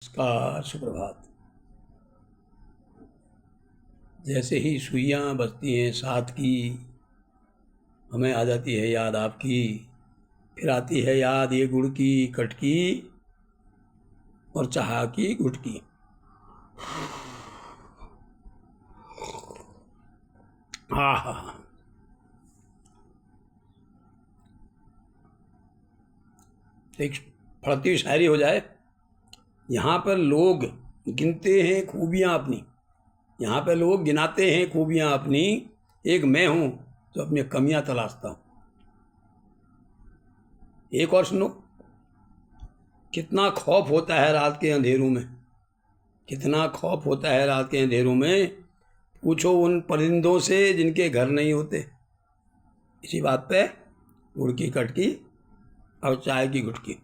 नमस्कार, सुप्रभात। जैसे ही सुइयाँ बजती हैं साथ की, हमें आ जाती है याद आपकी। फिर आती है याद ये गुड़ की कटकी और चाह की गुटकी। हाँ हाँ हाँ। एक फड़ती हुई शायरी हो जाए। यहाँ पर लोग गिनते हैं खूबियाँ अपनी, यहाँ पे लोग गिनाते हैं खूबियाँ अपनी। एक मैं हूँ जो अपनी कमियाँ तलाशता हूँ। एक और सुनो। कितना खौफ होता है रात के अंधेरों में, कितना खौफ होता है रात के अंधेरों में। पूछो उन परिंदों से जिनके घर नहीं होते। इसी बात पे गुड़ की कटकी और चाय की गुटकी।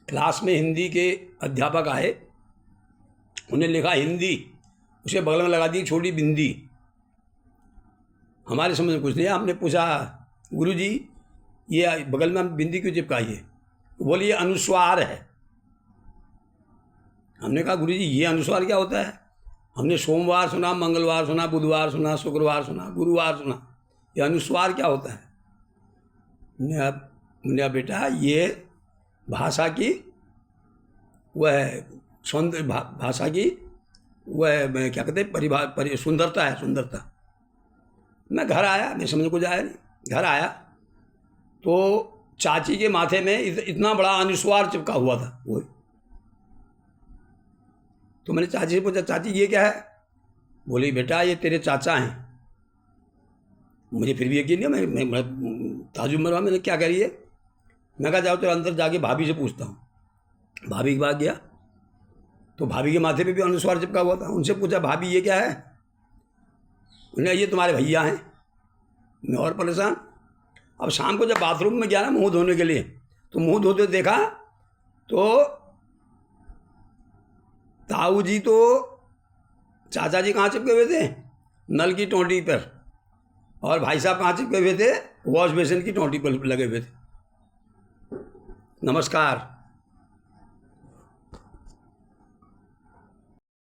क्लास में हिंदी के अध्यापक आए, उन्हें लिखा हिंदी, उसे बगल में लगा दी छोटी बिंदी। हमारे समझ में कुछ नहीं। हमने पूछा गुरुजी ये बगल में हम बिंदी क्यों चिपकाई है? बोले ये अनुस्वार है। हमने कहा गुरुजी ये अनुस्वार क्या होता है? हमने सोमवार सुना, मंगलवार सुना, बुधवार सुना, शुक्रवार सुना, गुरुवार सुना, ये अनुस्वार क्या होता है? हमने बेटा ये भाषा की वह सौंदर्य, भाषा की वह क्या कहते हैं सुंदरता है, सुंदरता। मैं घर आया, मैं समझ कुछ आया नहीं। घर आया तो चाची के माथे में इतना बड़ा अनुस्वार चिपका हुआ था। वो तो मैंने चाची से पूछा, चाची ये क्या है? बोली बेटा ये तेरे चाचा हैं। मुझे फिर भी यकीन नहीं, मैं ताजुब में रहा, मैंने क्या कह रही है? मैं कहा जाओ तो अंदर जाके भाभी से पूछता हूँ। भाभी के पास गया तो भाभी के माथे पे भी अनुस्वार चिपका हुआ था। उनसे पूछा भाभी ये क्या है? उन्हें ये तुम्हारे भैया हैं। मैं और परेशान। अब शाम को जब बाथरूम में गया ना मुंह धोने के लिए, तो मुंह धोते देखा तो ताऊ जी तो चाचा जी कहाँ चिपके हुए थे? नल की टोंटी पर। और भाई साहब कहाँ चिपके हुए थे? वॉश बेसिन की टोंटी पर लगे हुए थे। नमस्कार।